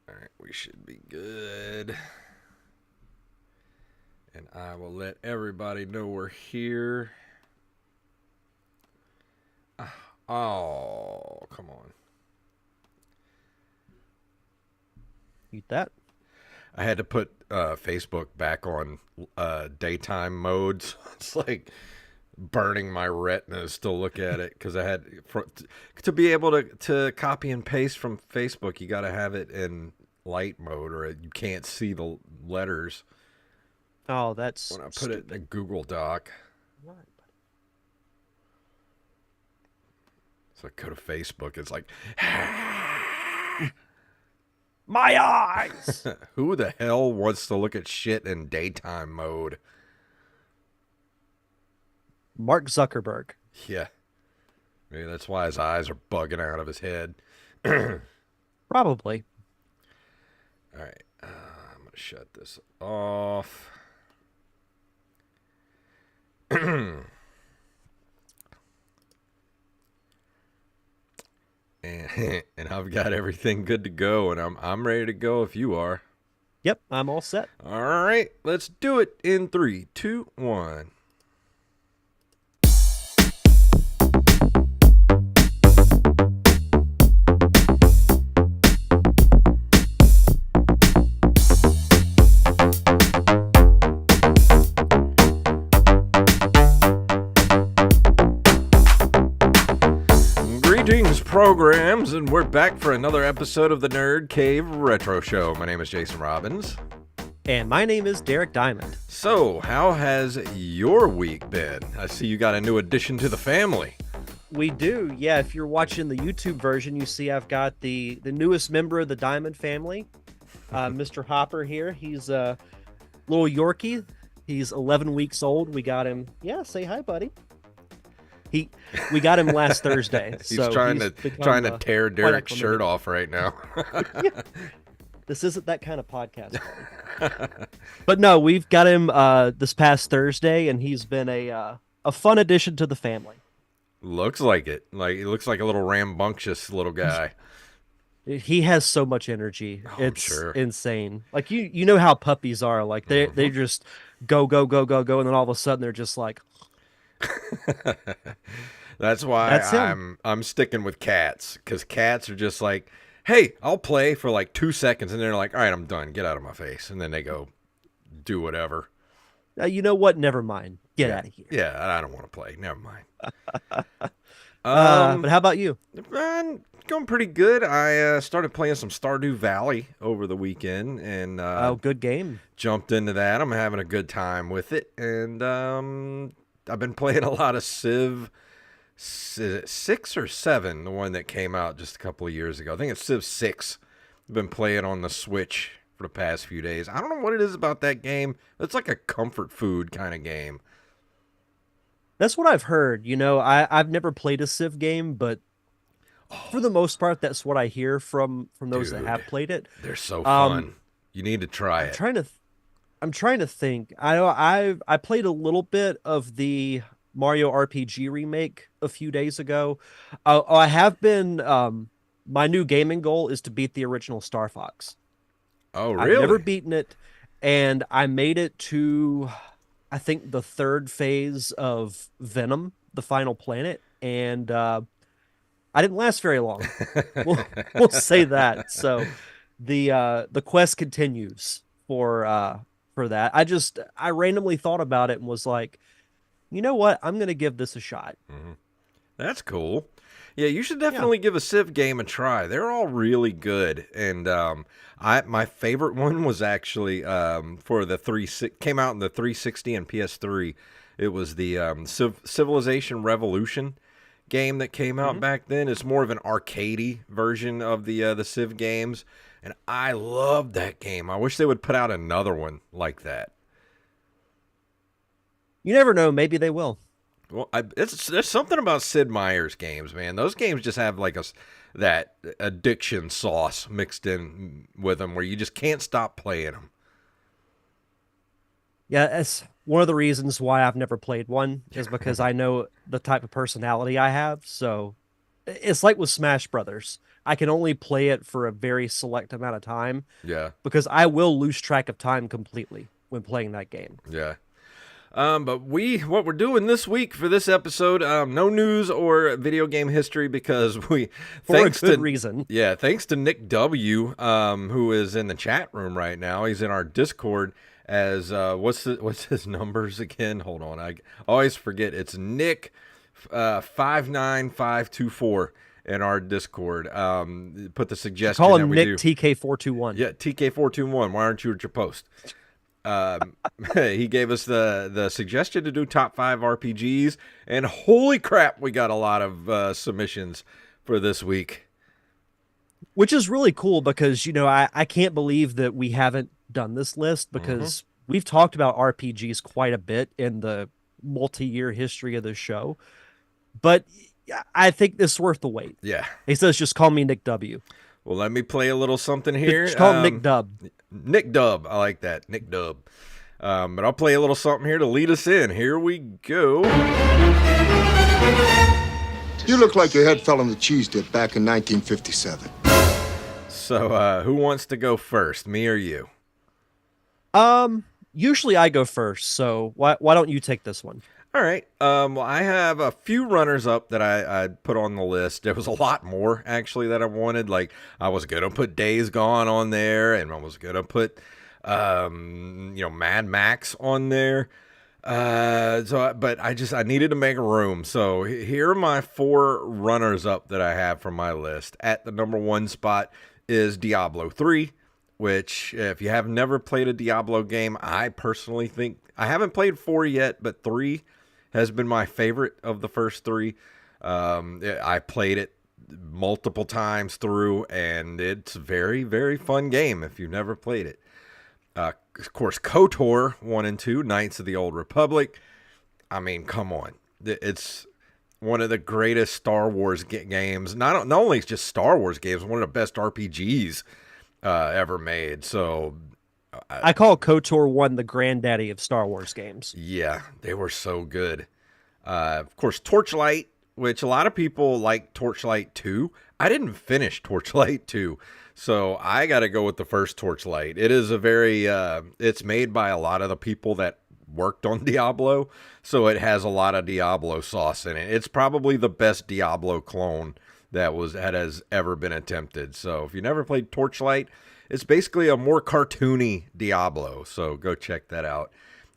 All right, we should be good. And I will let everybody know we're here. Oh, come on. Eat that. I had to put Facebook back on daytime mode. So it's like burning my retinas to look at it because I had to be able to copy and paste from Facebook. You got to have it in light mode, or you can't see the letters Oh, that's when I put it in a stupid. Google Doc. Right. So I go to Facebook. It's like, My eyes. who the hell wants to look at shit in daytime mode? Mark Zuckerberg. Yeah, maybe that's why his eyes are bugging out of his head. All Probably. right, I'm gonna shut this off. And I've got everything good to go, and I'm ready to go if you are. Yep, I'm all set. All right, let's do it in three, two, one. Greetings, programs, and we're back for another episode of the Nerd Cave Retro Show. My name is Jason Robbins. And my name is Derek Diamond. So, how has your week been? I see you got a new addition to the family. We do. Yeah, if you're watching the YouTube version, you see I've got the newest member of the Diamond family, Mr. Hopper here. He's a little Yorkie. He's 11 weeks old. We got him. Yeah, say hi, buddy. We got him last Thursday. He's so trying he's to become, tear quite Derek's acclimated. shirt off right now. This isn't that kind of podcast. But no, we've got him this past Thursday, and he's been a fun addition to the family. Looks like it. Like he looks like a little rambunctious little guy. He has so much energy. Oh, I'm It's sure. insane. Like you know how puppies are. Like they just go go go go go, and then all of a sudden they're just like, That's why that's him. I'm sticking with cats, because cats are just like, hey, I'll play for like 2 seconds, and they're like, all right, I'm done. Get out of my face, and then they go do whatever. You know what? Never mind. Get Yeah, out of here. yeah. I don't want to play. Never mind. But how about you? Going pretty good. I started playing some Stardew Valley over the weekend, and Oh, good game. jumped into that. I'm having a good time with it, and I've been playing a lot of Civ. Is it 6 or 7? The one that came out just a couple of years ago. I think it's Civ 6. I've been playing on the Switch for the past few days. I don't know what it is about that game. It's like a comfort food kind of game. That's what I've heard. I've never played a Civ game, but for the most part, that's what I hear from those that Dude, have played it. they're so Um, fun. You need to try I'm it. trying to I'm trying to think. I know I played a little bit of the Mario RPG remake a few days ago. I have been my new gaming goal is to beat the original Star Fox. Oh, I've never really? beaten it, and I made it to I think the third phase of Venom, the final planet, and I didn't last very long. We'll say that. So the quest continues for that. I randomly thought about it and was like, you know what? I'm gonna give this a shot. That's cool. Yeah, you should Yeah. definitely give a Civ game a try. They're all really good, and I my favorite one was actually for the came out in the 360 and PS3. It was the Civilization Revolution game that came out Mhm. back then. It's more of an arcadey version of the Civ games, and I loved that game. I wish they would put out another one like that. You never know. Maybe they will. Well, there's something about Sid Meier's games, man. Those games just have like that addiction sauce mixed in with them, where you just can't stop playing them. Yeah, that's one of the reasons why I've never played one is because I know the type of personality I have. So it's like with Smash Brothers. I can only play it for a very select amount of time Yeah. because I will lose track of time completely when playing that game. Yeah. But what we're doing this week for this episode, no news or video game history because For a good reason. yeah, thanks to Nick W, who is in the chat room right now. He's in our Discord as, what's his numbers again? Hold on. I always forget. It's Nick, 59524 in our Discord. Put the suggestion Call that him we Nick do. TK421. Yeah, TK421. Why aren't you at your post? He gave us the suggestion to do top 5 RPGs, and holy crap, we got a lot of submissions for this week. Which is really cool because, I can't believe that we haven't done this list because we've talked about RPGs quite a bit in the multi-year history of the show. But I think this is worth the wait. Yeah. He says, just call me Nick W. Well, let me play a little something here. Just call him Nick Dub. Nick Dub. I like that. Nick Dub. But I'll play a little something here to lead us in. Here we go. You look like your head fell on the cheese dip back in 1957. So, who wants to go first, me or you? Usually I go first, so why don't you take this one? All right. Well, I have a few runners up that I put on the list. There was a lot more actually that I wanted. Like I was gonna put Days Gone on there, and I was gonna put, Mad Max on there. But I needed to make room. So here are my 4 runners up that I have from my list. At the number 1 spot is Diablo 3. Which, if you have never played a Diablo game, I personally think I haven't played 4 yet, but 3 has been my favorite of the first 3. I played it multiple times through, and it's a very, very fun game if you've never played it. Of course, KOTOR 1 and 2, Knights of the Old Republic. I mean, come on. It's one of the greatest Star Wars games. Not only just Star Wars games, one of the best RPGs ever made. So I call KOTOR 1 the granddaddy of Star Wars games. Yeah, they were so good. Of course, Torchlight, which a lot of people like Torchlight 2. I didn't finish Torchlight 2, so I got to go with the first Torchlight. It is it's made by a lot of the people that worked on Diablo, so it has a lot of Diablo sauce in it. It's probably the best Diablo clone that has ever been attempted. So if you never played Torchlight, it's basically a more cartoony Diablo. So go check that out.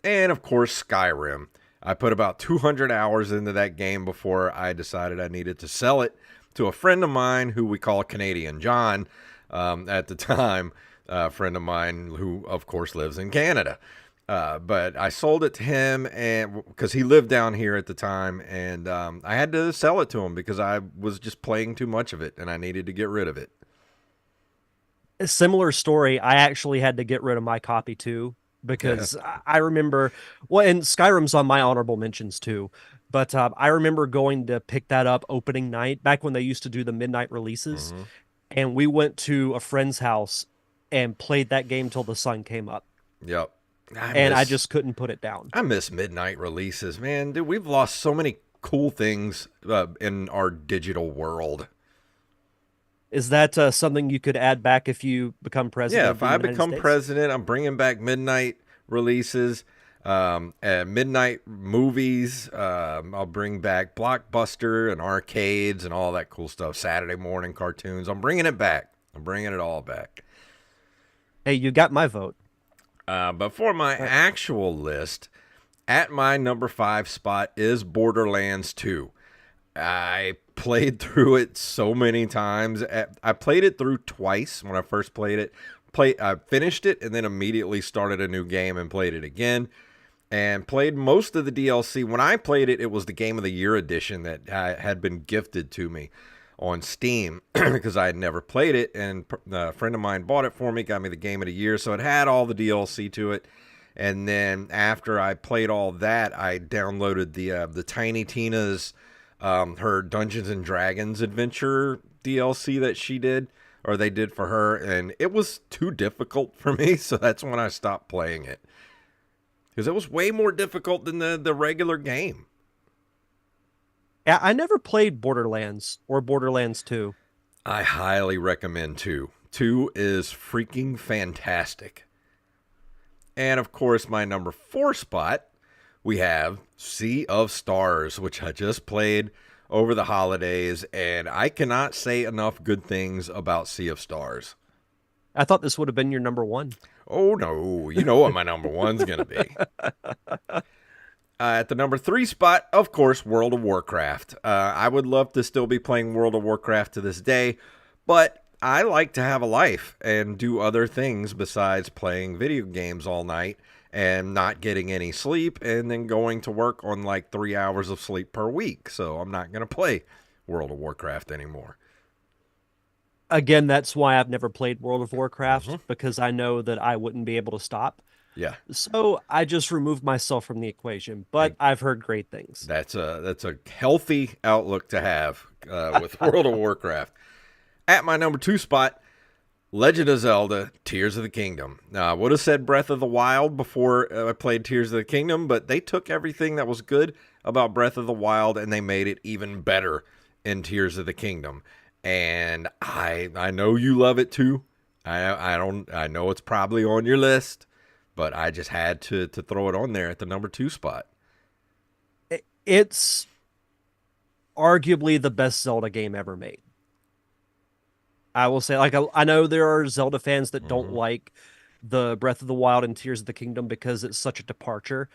And of course, Skyrim. I put about 200 hours into that game before I decided I needed to sell it to a friend of mine who we call Canadian John at the time. A friend of mine who, of course, lives in Canada. But I sold it to him and because he lived down here at the time, and I had to sell it to him because I was just playing too much of it and I needed to get rid of it. A similar story. I actually had to get rid of my copy too because I remember, and Skyrim's on my honorable mentions too, but I remember going to pick that up opening night back when they used to do the midnight releases, and we went to a friend's house and played that game till the sun came up. Yep. I just couldn't put it down. I miss midnight releases, man. Dude, we've lost so many cool things in our digital world. Is that something you could add back if you become president? Yeah, if I become president, I'm bringing back midnight releases, midnight movies. I'll bring back Blockbuster and arcades and all that cool stuff. Saturday morning cartoons. I'm bringing it back. I'm bringing it all back. Hey, you got my vote. But for my actual list, at my number 5 spot is Borderlands 2. I played through it so many times. I played it through twice when I first played it. I finished it and then immediately started a new game and played it again. And played most of the DLC. When I played it, it was the Game of the Year edition that had been gifted to me on Steam because I had never played it, and a friend of mine bought it for me, got me the Game of the Year, so it had all the DLC to it. And then after I played all that, I downloaded the Tiny Tina's her Dungeons and Dragons adventure DLC that she did, or they did for her, and it was too difficult for me, so that's when I stopped playing it. Because it was way more difficult than the regular game. Yeah, I never played Borderlands or Borderlands 2. I highly recommend 2. 2 is freaking fantastic. And of course, my number 4 spot, we have Sea of Stars, which I just played over the holidays, and I cannot say enough good things about Sea of Stars. I thought this would have been your number 1. Oh no, you know what my number 1's gonna be. At the number 3 spot, of course, World of Warcraft. I would love to still be playing World of Warcraft to this day, but I like to have a life and do other things besides playing video games all night and not getting any sleep and then going to work on like 3 hours of sleep per week. So I'm not going to play World of Warcraft anymore. Again, that's why I've never played World of Warcraft, because I know that I wouldn't be able to stop. Yeah. So I just removed myself from the equation, but I've heard great things. That's a healthy outlook to have with World of Warcraft. At my number 2 spot, Legend of Zelda: Tears of the Kingdom. Now, I would have said Breath of the Wild before I played Tears of the Kingdom, but they took everything that was good about Breath of the Wild and they made it even better in Tears of the Kingdom. And I know you love it too. I know it's probably on your list, but I just had to throw it on there at the number 2 spot. It's arguably the best Zelda game ever made. I will say, like, I know there are Zelda fans that don't like the Breath of the Wild and Tears of the Kingdom because it's such a departure,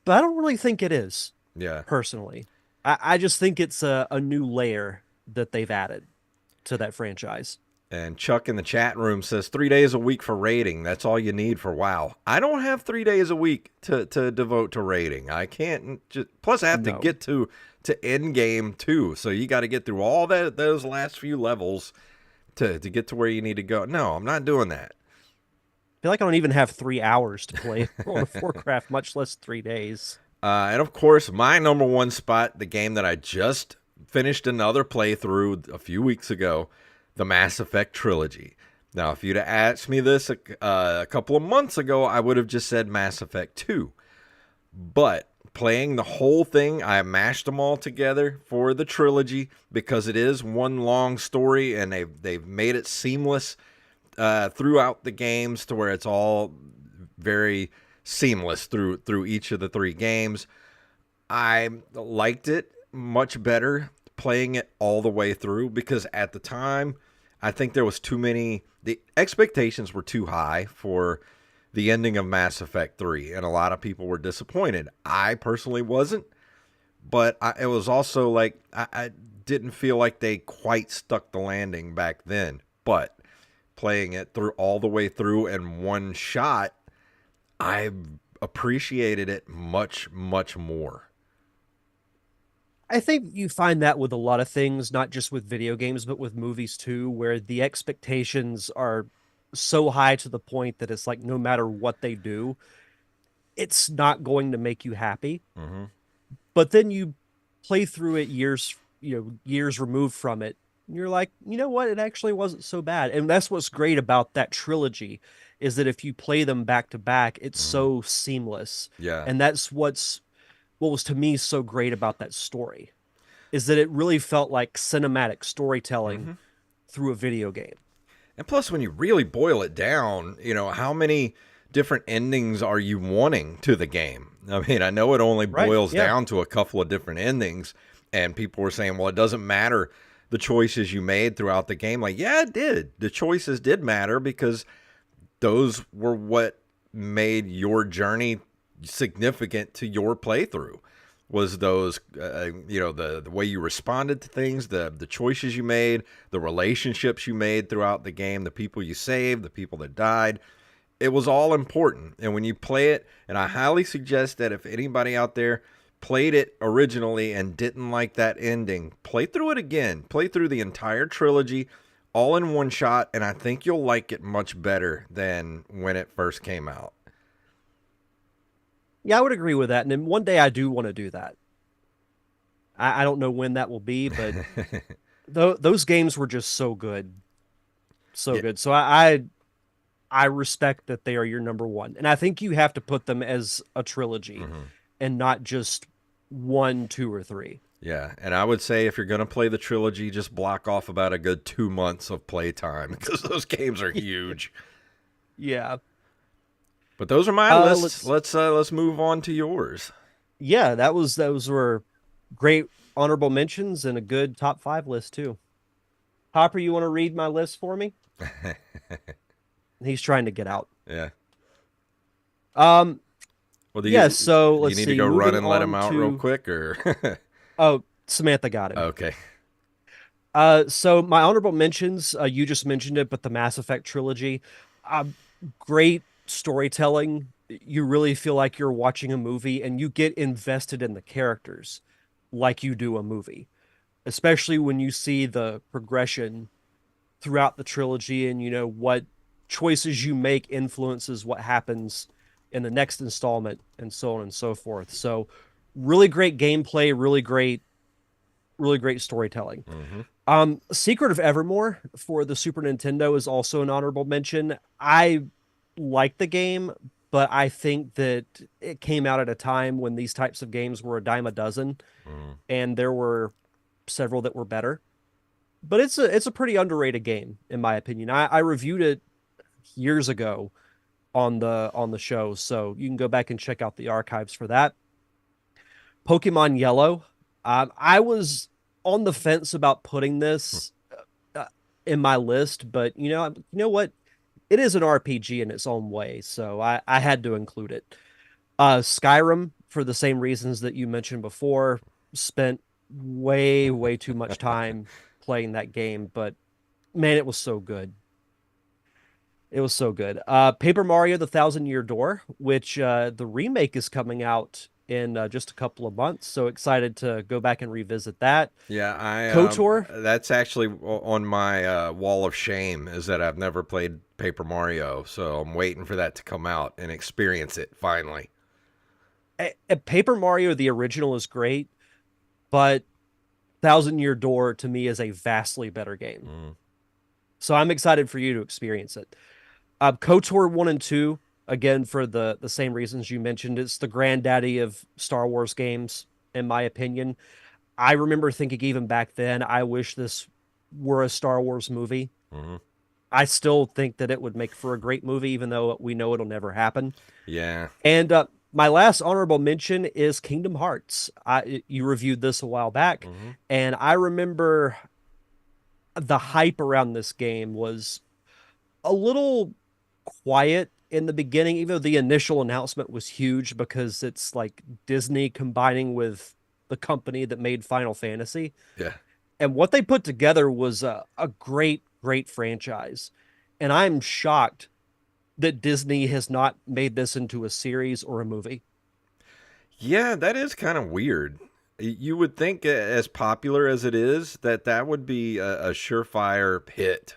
but I don't really think it is. Yeah. Personally, I just think it's a new layer that they've added to that franchise. And Chuck in the chat room says 3 days a week for raiding. That's all you need for WoW. I don't have 3 days a week to devote to raiding. I can't plus I have to get to end game too. So you got to get through all those last few levels to get to where you need to go. No, I'm not doing that. I feel like I don't even have 3 hours to play World of Warcraft, much less 3 days. And of course, my number 1 spot, the game that I just finished another playthrough a few weeks ago, the Mass Effect trilogy. Now, if you'd have asked me this a couple of months ago, I would have just said Mass Effect 2. But playing the whole thing, I mashed them all together for the trilogy because it is one long story and they've made it seamless throughout the games to where it's all very seamless through each of the 3 games. I liked it much better playing it all the way through because at the time I think there was the expectations were too high for the ending of Mass Effect 3 and a lot of people were disappointed. I personally wasn't, but it was also like I didn't feel like they quite stuck the landing back then, but playing it through all the way through in one shot, I appreciated it much, much more. I think you find that with a lot of things, not just with video games, but with movies too, where the expectations are so high to the point that it's like no matter what they do, it's not going to make you happy. Mm-hmm. But then you play through it years removed from it, and you're like, you know what? It actually wasn't so bad. And that's what's great about that trilogy is that if you play them back to back, it's so seamless. Yeah. And that's what was to me so great about that story is that it really felt like cinematic storytelling through a video game. And plus, when you really boil it down, how many different endings are you wanting to the game? I mean, I know it only boils down to a couple of different endings, and people were saying, well, it doesn't matter the choices you made throughout the game. Like, yeah, it did. The choices did matter because those were what made your journey significant to your playthrough. Was those, the way you responded to things, the choices you made, the relationships you made throughout the game, the people you saved, the people that died. It was all important. And when you play it, and I highly suggest that if anybody out there played it originally and didn't like that ending, play through it again. Play through the entire trilogy all in one shot, and I think you'll like it much better than when it first came out. Yeah, I would agree with that. And then one day I do want to do that. I don't know when that will be, but those games were just so good. So good. So I respect that they are your number 1. And I think you have to put them as a trilogy and not just 1, 2, or 3. Yeah, and I would say if you're going to play the trilogy, just block off about a good 2 months of playtime because those games are huge. Yeah. But those are my Uh, lists. let's. Let's move on to yours. Yeah, those were great honorable mentions and a good top five list too. Hopper, you want to read my list for me? He's trying to get out. Yeah. Um, Well, yeah, so do you let's need to see. go run Moving and let him on out real to quick, or? oh, Samantha got him. Okay. So my honorable mentions, you just mentioned it, but the Mass Effect trilogy, uh, great storytelling. You really feel like you're watching a movie and you get invested in the characters like you do a movie, especially when you see the progression throughout the trilogy and you know what choices you make influences what happens in the next installment and so on and so forth. So really great gameplay, really great storytelling. Mm-hmm. Secret of Evermore for the Super Nintendo is also an honorable mention. I like the game, but I think that it came out at a time when these types of games were a dime a dozen, Mm. and there were several that were better. But it's a pretty underrated game in my opinion. I reviewed it years ago on the show, so you can go back and check out the archives for that. Pokemon Yellow. I was on the fence about putting this uh, in my list, but you know what? It is an RPG in its own way, so I had to include it. Skyrim, for the same reasons that you mentioned before, spent way too much time playing that game, but man, it was so good. It was so good. Paper Mario: The Thousand Year Door, which the remake is coming out in just a couple of months. So excited to go back and revisit that. Yeah, KOTOR. that's actually on my wall of shame is that I've never played Paper Mario, so I'm waiting for that to come out and experience it finally. Paper Mario, the original, is great, but Thousand Year Door to me is a vastly better game. Mm. So I'm excited for you to experience it. KOTOR 1 and 2, again, for the same reasons you mentioned. It's the granddaddy of Star Wars games, in my opinion. I remember thinking even back then, I wish this were a Star Wars movie. Hmm. I still think that it would make for a great movie, even though we know it'll never happen. Yeah. And my last honorable mention is Kingdom Hearts. You reviewed this a while back, Hmm. and I remember the hype around this game was a little quiet in the beginning, even though the initial announcement was huge because it's like Disney combining with the company that made Final Fantasy. Yeah. And what they put together was a great franchise. And I'm shocked that Disney has not made this into a series or a movie. Yeah, that is kind of weird. You would think, as popular as it is, that that would be a surefire hit.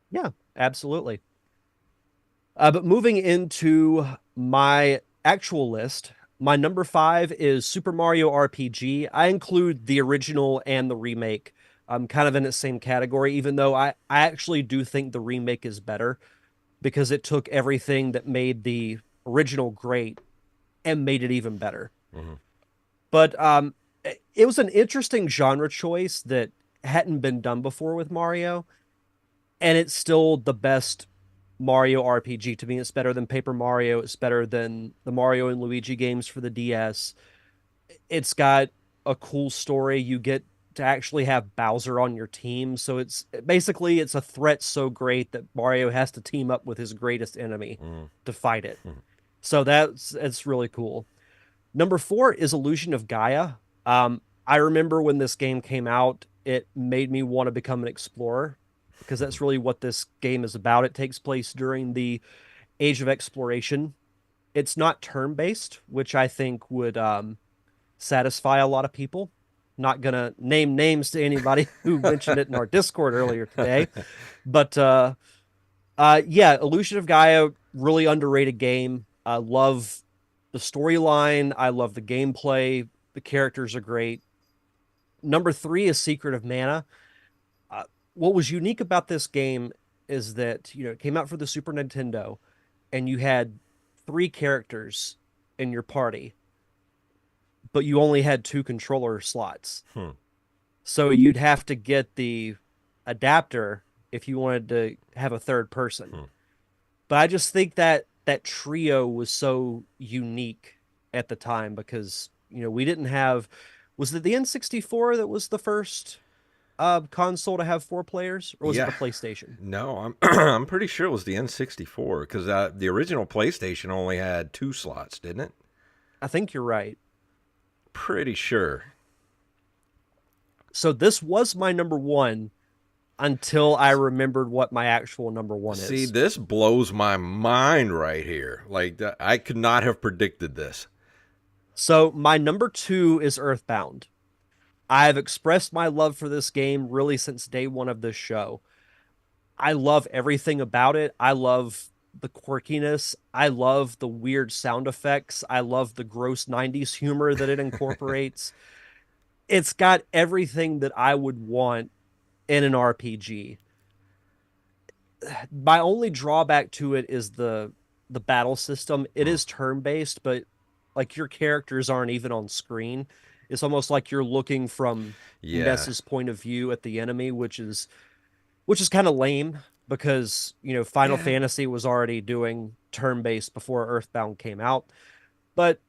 Yeah, absolutely. But moving into my actual list, my number five is Super Mario RPG. I include the original and the remake. I'm kind of in the same category, even though I actually do think the remake is better because it took everything that made the original great and made it even better. Hmm. But it was an interesting genre choice that hadn't been done before with Mario, and it's still the best Mario RPG to me. It's better than Paper Mario. It's better than the Mario and Luigi games for the DS. It's got a cool story. You get to actually have Bowser on your team, so it's basically it's a threat so great that Mario has to team up with his greatest enemy Mm. to fight it. So it's really cool. Number four is Illusion of Gaia. I remember when this game came out, it made me want to become an explorer because that's really what this game is about. It takes place during the Age of Exploration. It's not turn-based, which I think would satisfy a lot of people. Not gonna name names to anybody who mentioned it in our Discord earlier today, but yeah, Illusion of Gaia, really underrated game. I love the storyline. I love the gameplay. The characters are great. Number three is Secret of Mana. Uh, what was unique about this game is that it came out for the Super Nintendo, and you had three characters in your party, but you only had 2 controller slots. Hmm. So you'd have to get the adapter if you wanted to have a third person. Hmm. But I just think that that trio was so unique at the time because, we didn't have, was it the N64 that was the first console to have 4 players, or was it Yeah. the PlayStation? No, I'm I'm pretty sure it was the N64 because the original PlayStation only had 2 slots, didn't it? I think you're right. Pretty sure. So this was my number 1 until I remembered what my actual number 1 See, is. this blows my mind right here. Like I could not have predicted this. So my number 2 is Earthbound. I've expressed my love for this game really since day 1 of this show. I love everything about it. I love the quirkiness. I love the weird sound effects. I love the gross 90s humor that it incorporates. It's got everything that I would want in an RPG. My only drawback to it is the battle system. It is turn-based, but like your characters aren't even on screen. It's almost like you're looking from Yeah. Ness's point of view at the enemy, which is kind of lame because, Final Yeah. Fantasy was already doing turn-based before Earthbound came out. But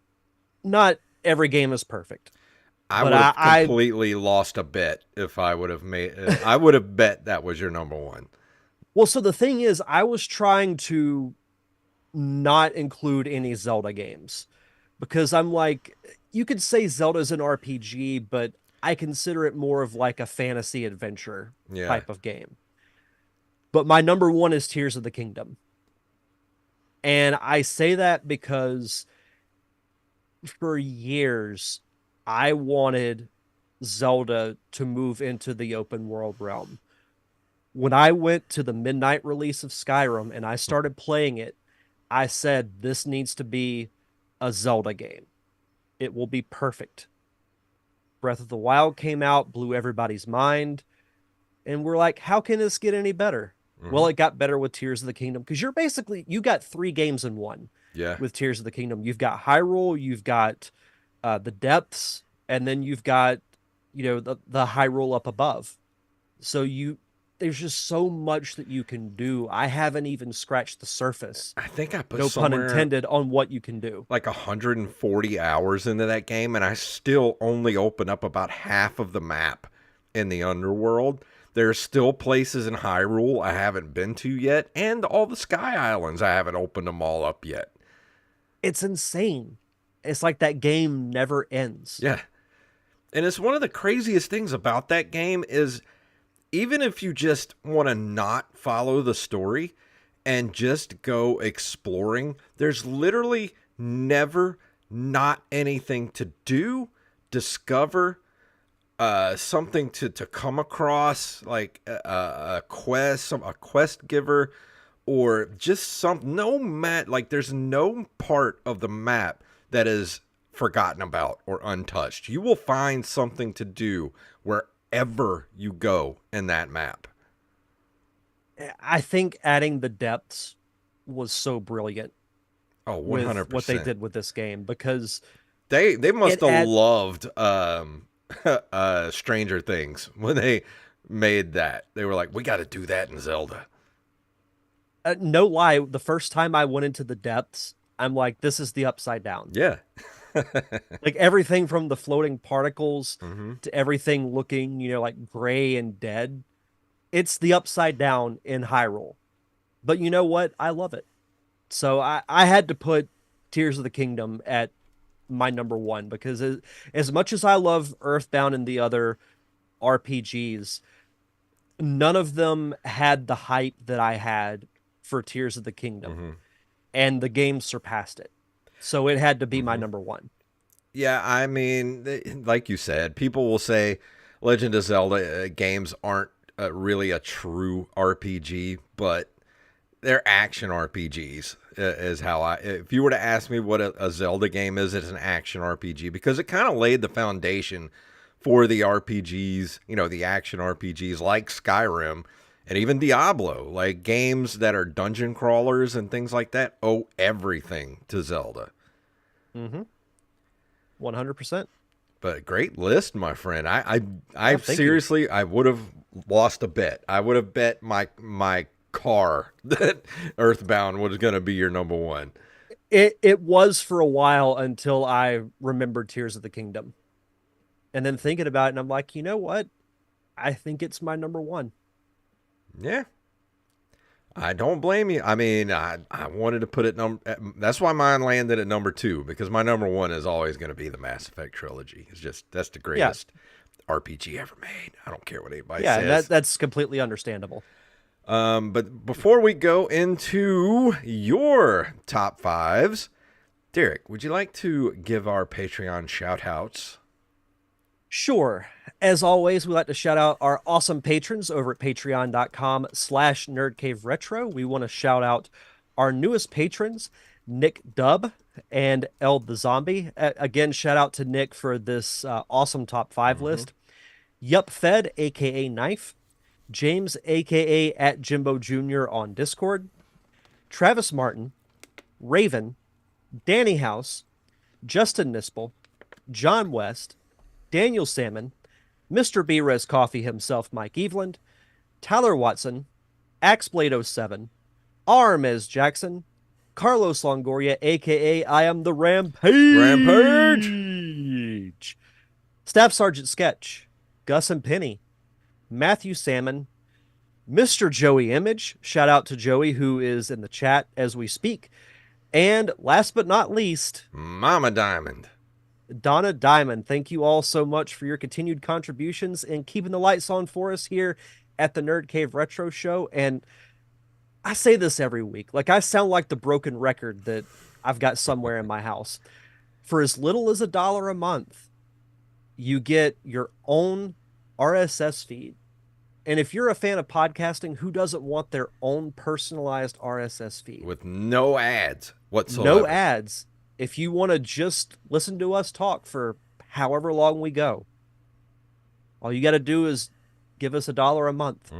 not every game is perfect. I But would have I- completely lost a bet if I would have made. I would have bet that was your number 1. Well, so the thing is, I was trying to not include any Zelda games because I'm like, you could say Zelda's an RPG, but I consider it more of like a fantasy adventure Yeah. type of game. But my number 1 is Tears of the Kingdom. And I say that because for years, I wanted Zelda to move into the open world realm. When I went to the midnight release of Skyrim and I started playing it, I said, this needs to be a Zelda game. It will be perfect. Breath of the Wild came out, blew everybody's mind. And we're like, how can this get any better? Well, it got better with Tears of the Kingdom because you got 3 games in one Yeah. with Tears of the Kingdom. You've got Hyrule, you've got the depths, and then you've got, the Hyrule up above. So there's just so much that you can do. I haven't even scratched the surface. I think I put No pun somewhere intended on what you can do. like 140 hours into that game, and I still only open up about half of the map in the underworld. There's still places in Hyrule I haven't been to yet, and all the Sky Islands I haven't opened them all up yet. It's insane. It's like that game never ends. Yeah. And it's one of the craziest things about that game is even if you just want to not follow the story and just go exploring, there's literally never not anything to do, discover, something to come across, like a quest giver, or just like there's no part of the map that is forgotten about or untouched. You will find something to do wherever you go in that map. I think adding the depths was so brilliant Oh, with 100%. what they did with this game because They must It have loved Stranger Things when they made that. They were like, we got to do that in Zelda. no lie, the first time I went into the depths, I'm like, this is the Upside Down. Yeah. Like everything from the floating particles Mm-hmm. to everything looking, like gray and dead. It's the Upside Down in Hyrule. But you know what? I love it. So I had to put Tears of the Kingdom at my number 1 because as much as I love Earthbound and the other RPGs, none of them had the hype that I had for Tears of the Kingdom. Mm-hmm. And the game surpassed it. So it had to be my number 1. Yeah, I mean, like you said, people will say Legend of Zelda games aren't really a true RPG, but they're action RPGs. Is how if you were to ask me what a Zelda game is, it's an action RPG because it kind of laid the foundation for the RPGs, the action RPGs like Skyrim and even Diablo, like games that are dungeon crawlers and things like that owe everything to Zelda. Mm-hmm. 100%. But great list, my friend. I thank seriously, I would have lost a bet. I would have bet my car that Earthbound was going to be your number one. It was for a while until I remembered Tears of the Kingdom. And then thinking about it, and I'm like, you know what? I think it's my number one. Yeah. I don't blame you. I mean, I wanted to put it that's why mine landed at number 2, because my number 1 is always going to be the Mass Effect trilogy. It's just that's the greatest RPG ever made. I don't care what anybody says. Yeah, that's completely understandable. But before we go into your top 5s, Derek, would you like to give our Patreon shout outs? Sure. As always, we like to shout out our awesome patrons over at patreon.com/nerdcaveretro. We want to shout out our newest patrons, Nick Dubb and Eld the Zombie. Again, shout out to Nick for this awesome top 5 list. Yup Fed, aka Knife. James, aka at Jimbo Jr. on Discord. Travis Martin. Raven. Danny House. Justin Nispel. John West. Daniel Salmon, Mr. B-Res Coffee himself, Mike Eveland, Tyler Watson, Axeblade07, Armez Jackson, Carlos Longoria, a.k.a. I am the Rampage, Staff Sergeant Sketch, Gus and Penny, Matthew Salmon, Mr. Joey Image, shout out to Joey who is in the chat as we speak, and last but not least, Mama Diamond. Donna Diamond. Thank you all so much for your continued contributions and keeping the lights on for us here at the Nerd Cave Retro Show. And I say this every week. Like, I sound like the broken record that I've got somewhere in my house. For as little as $1 a month, you get your own RSS feed. And if you're a fan of podcasting, who doesn't want their own personalized RSS feed? With no ads whatsoever. No ads. If you want to just listen to us talk for however long we go, all you got to do is give us $1 a month.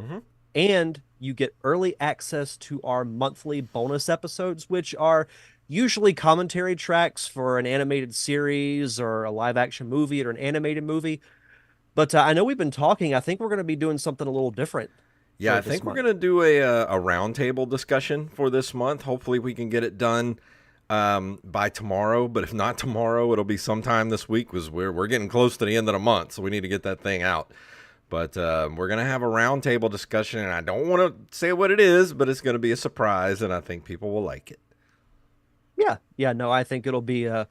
And you get early access to our monthly bonus episodes, which are usually commentary tracks for an animated series or a live action movie or an animated movie. But I know we've been talking. I think we're going to be doing something a little different. Yeah, I think we're going to do a roundtable discussion for this month. Hopefully we can get it done by tomorrow, but if not tomorrow, it'll be sometime this week, because we're getting close to the end of the month, so we need to get that thing out. But we're going to have a roundtable discussion, and I don't want to say what it is, but it's going to be a surprise, and I think people will like it. Yeah, no, I think it'll be a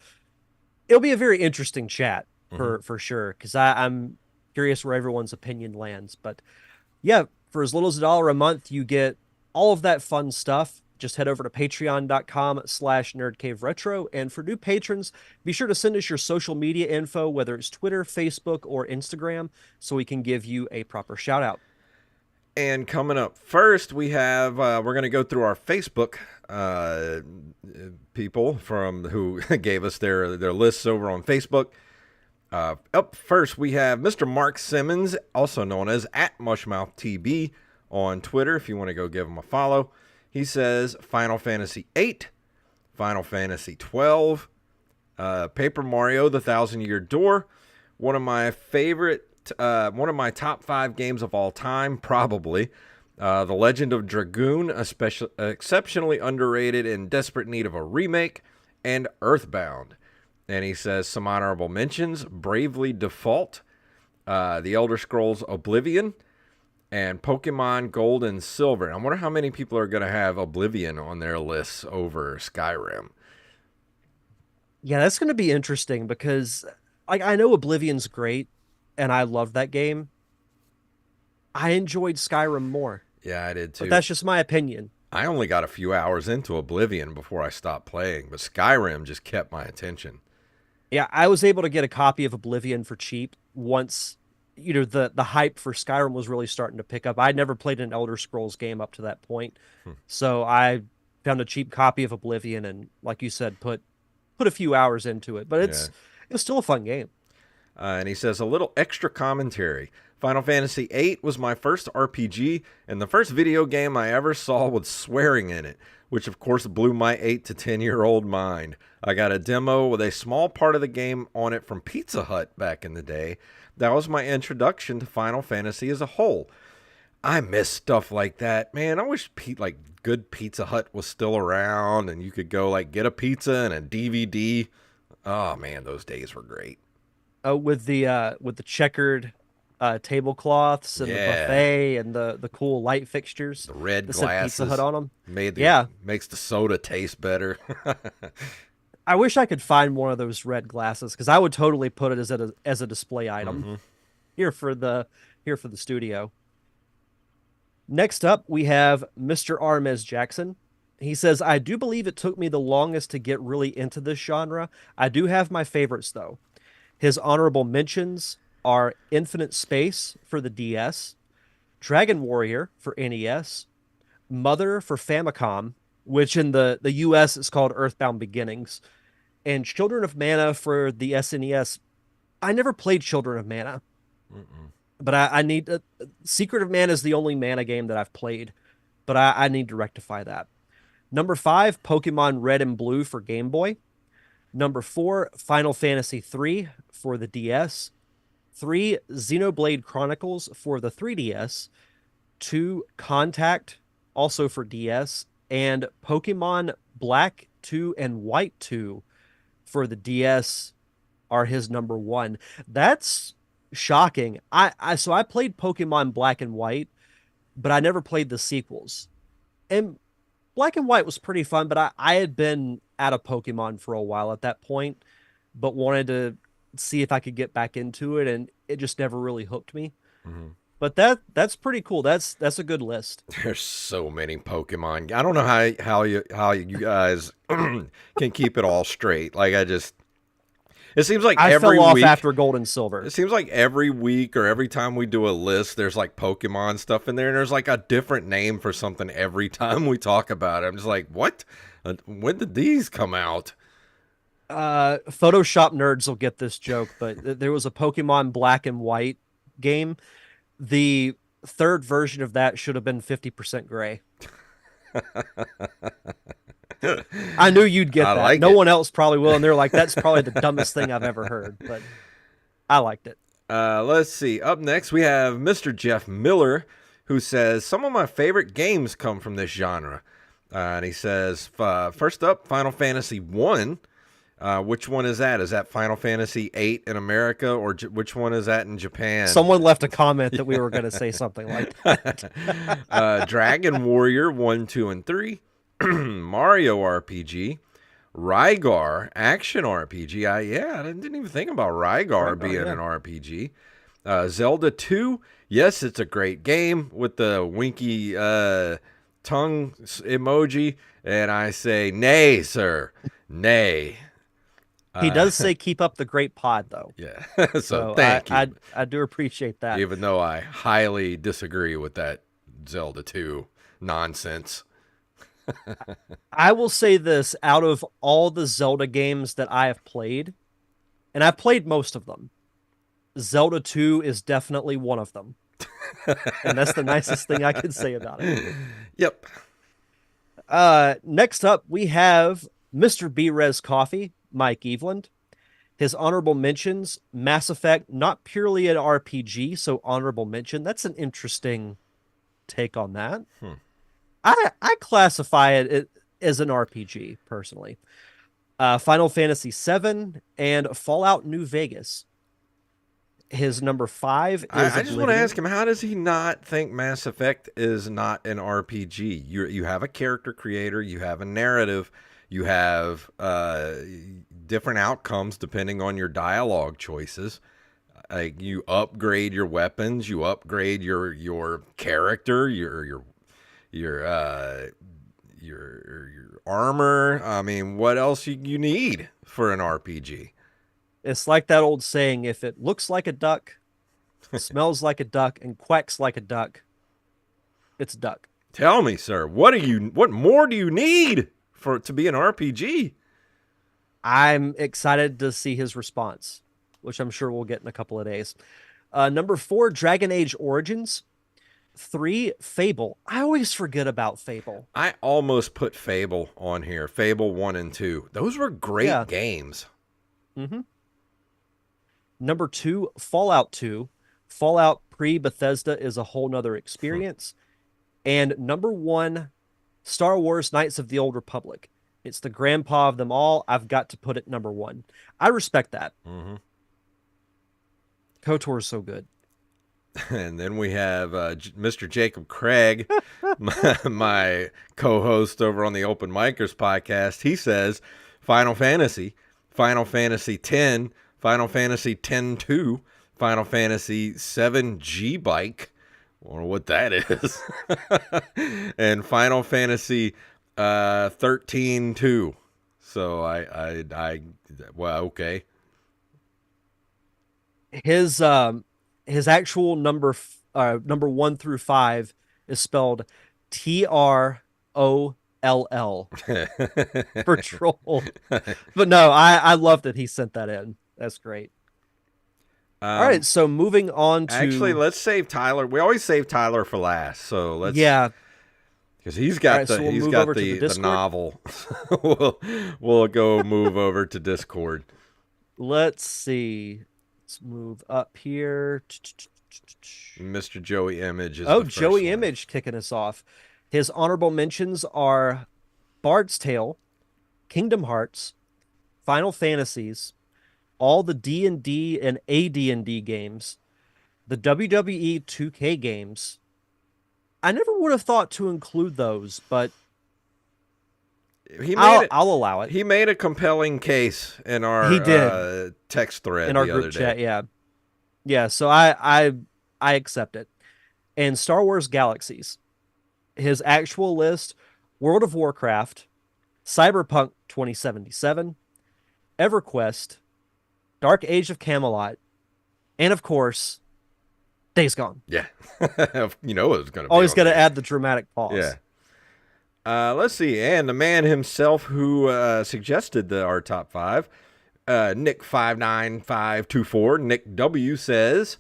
very interesting chat for sure, because I'm curious where everyone's opinion lands. But yeah, for as little as $1 a month, you get all of that fun stuff. Just head over to patreon.com/nerdcaveretro. And for new patrons, be sure to send us your social media info, whether it's Twitter, Facebook, or Instagram, so we can give you a proper shout out. And coming up first, we have, we're going to go through our Facebook people from who gave us their lists over on Facebook. Up first, we have Mr. Mark Simmons, also known as @MushmouthTB on Twitter, if you want to go give him a follow. He says Final Fantasy VIII, Final Fantasy XII, Paper Mario: The Thousand-Year Door, one of my top 5 games of all time, probably. The Legend of Dragoon, exceptionally underrated and desperate need of a remake, and Earthbound. And he says some honorable mentions: Bravely Default, The Elder Scrolls Oblivion, and Pokemon Gold and Silver. I wonder how many people are going to have Oblivion on their lists over Skyrim. Yeah, that's going to be interesting, because I know Oblivion's great, and I love that game. I enjoyed Skyrim more. Yeah, I did too. But that's just my opinion. I only got a few hours into Oblivion before I stopped playing, but Skyrim just kept my attention. Yeah, I was able to get a copy of Oblivion for cheap once, the hype for Skyrim was really starting to pick up. I'd never played an Elder Scrolls game up to that point. So I found a cheap copy of Oblivion and, like you said, put a few hours into it. But it was still a fun game. And he says, a little extra commentary. Final Fantasy VIII was my first RPG and the first video game I ever saw with swearing in it, which of course blew my 8 to 10-year-old mind. I got a demo with a small part of the game on it from Pizza Hut back in the day. That was my introduction to Final Fantasy as a whole. I miss stuff like that. Man, I wish good Pizza Hut was still around and you could go like get a pizza and a DVD. Oh man, those days were great. With the checkered tablecloths and the buffet and the cool light fixtures. The red that said glasses Pizza Hut on them. Makes the soda taste better. I wish I could find one of those red glasses because I would totally put it as a display item here for the studio. Next up, we have Mr. Armez Jackson. He says, I do believe it took me the longest to get really into this genre. I do have my favorites, though. His honorable mentions are Infinite Space for the DS, Dragon Warrior for NES, Mother for Famicom, which in the US is called Earthbound Beginnings, and Children of Mana for the SNES. I never played Children of Mana, but I need Secret of Mana is the only Mana game that I've played, but I need to rectify that. Number 5, Pokemon Red and Blue for Game Boy. Number 4, Final Fantasy III for the DS. 3, Xenoblade Chronicles for the 3DS. 2, Contact, also for DS. And Pokemon Black 2 and White 2 for the DS are his number 1. That's shocking. So I played Pokemon Black and White, but I never played the sequels. And Black and White was pretty fun, but I had been out of Pokemon for a while at that point, but wanted to see if I could get back into it, and it just never really hooked me. But that's pretty cool. That's a good list. There's so many Pokemon. I don't know how you guys can keep it all straight. Like it seems like I every fell off week after Gold and Silver. It seems like every week or every time we do a list, there's like Pokemon stuff in there, and there's like a different name for something every time we talk about it. I'm just like, what? When did these come out? Photoshop nerds will get this joke, but there was a Pokemon Black and White game. The third version of that should have been 50% gray. I knew you'd get that. Like no it. one else probably will, and they're like, that's probably the dumbest thing I've ever heard, but I liked it. Let's see. Up next, we have Mr. Jeff Miller, who says, some of my favorite games come from this genre. And he says, first up, Final Fantasy 1. Which one is that? Is that Final Fantasy 8 in America, or which one is that in Japan? Someone left a comment that we were going to say something like that. Dragon Warrior 1, 2, and 3. Mario RPG. Rygar Action RPG. I didn't even think about Rygar being an RPG. Zelda 2. Yes, it's a great game with the winky tongue emoji. And I say, nay, sir. Nay. He does say keep up the great pod, though. Yeah. so thank you. I do appreciate that. Even though I highly disagree with that Zelda 2 nonsense. I will say this, out of all the Zelda games that I have played, and I've played most of them, Zelda 2 is definitely one of them. And that's the nicest thing I can say about it. Yep. Next up, we have Mr. B-Res Coffee, Mike Eveland. His honorable mentions, Mass Effect, not purely an RPG, so honorable mention. That's an interesting take on that. I classify it as an RPG, personally. Final Fantasy VII and Fallout New Vegas. His number 5 is I just want to ask him, how does he not think Mass Effect is not an RPG? You have a character creator, you have a narrative, you have different outcomes depending on your dialogue choices. You upgrade your weapons, you upgrade your character, your armor. I mean, what else you need for an RPG? It's like that old saying, if it looks like a duck, smells like a duck, and quacks like a duck, it's a duck. Tell me, sir, what more do you need for it to be an RPG? I'm excited to see his response, which I'm sure we'll get in a couple of days. Number 4, Dragon Age Origins. 3, Fable. I always forget about Fable. I almost put Fable on here. Fable 1 and 2. Those were great Yeah. games. Mm-hmm. Number 2, Fallout 2. Fallout pre-Bethesda is a whole nother experience. And number 1, Star Wars Knights of the Old Republic. It's the grandpa of them all. I've got to put it number 1. I respect that. Mm-hmm. KOTOR is so good. And then we have Mr. Jacob Craig, my co-host over on the Open Micers podcast. He says Final Fantasy, Final Fantasy X, Final Fantasy X-2, Final Fantasy 7 G-Bike, or what that is, and Final Fantasy 13-2. So well, okay. His actual number 1 through 5 is spelled TROLL for troll. But no, I love that he sent that in. That's great. All right, so moving on to Actually, let's save Tyler. We always save Tyler for last, so let's because he's got right, so we'll he's move got over to the the Discord. novel. we'll go move over to Discord. Let's see. Let's move up here. Mr. Joey Image is Oh, the first Joey one. Image kicking us off. His honorable mentions are Bard's Tale, Kingdom Hearts, Final Fantasies, all the D&D and AD&D games, the WWE 2K games. I never would have thought to include those, but I'll allow it. He made a compelling case in our He did. Text thread In our the group other chat, day. yeah. So I accept it. And Star Wars Galaxies, his actual list: World of Warcraft, Cyberpunk 2077, EverQuest, Dark Age of Camelot, and of course, Days Gone. Yeah, you know it was going to be. Always on got to there. add the dramatic pause. Yeah. Let's see, and the man himself who suggested our top 5, Nick59524, Nick W says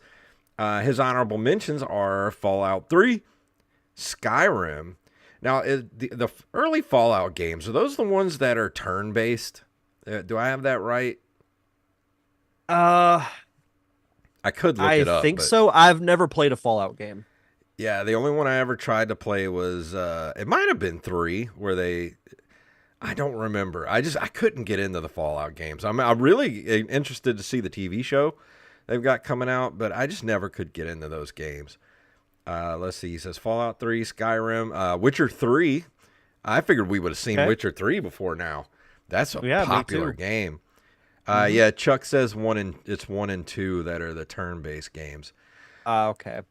his honorable mentions are Fallout 3, Skyrim. Now, the early Fallout games, are those the ones that are turn-based? Do I have that right? I I could look it up. think but so. I've never played a Fallout game. Yeah, the only one I ever tried to play was, it might have been 3, where I don't remember. I couldn't get into the Fallout games. I'm really interested to see the TV show they've got coming out, but I just never could get into those games. Let's see. He says Fallout 3, Skyrim, Witcher 3. I figured we would have seen Witcher 3 before now. That's a popular game. Yeah, Chuck says it's 1 and 2 that are the turn-based games. Okay.